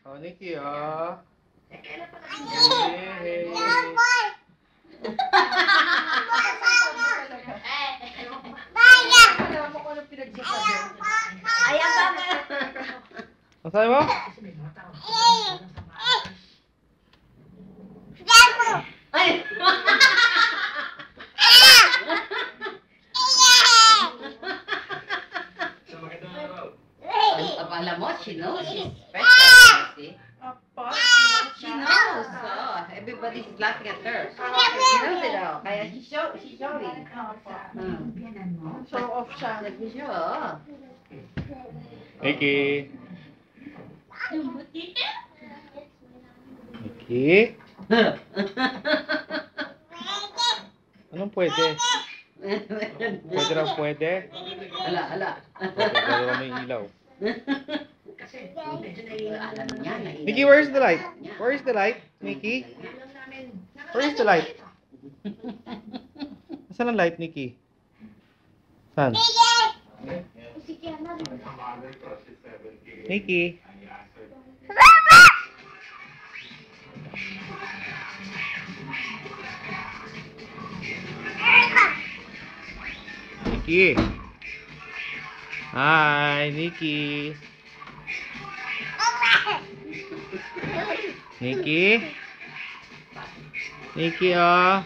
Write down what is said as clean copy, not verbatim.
Oh, Nikki, oh. Ang sabi mo? Ay! Alam mo, she knows she's special. See? She knows. Oh, everybody's laughing at her. She knows it all. Kaya she's showing. Show off siya. Nag-show. Nikki. Nikki? Anong pwede? Pwede raw pwede? Ala. Pwede raw may ilaw. Alam niya. Nikki, where's the light? Where's the light? Nikki? Where's the light? Saan ang light, Nikki? Saan? Nikki? Nikki? Hi, Nikki? Nikki? Nikki, oh.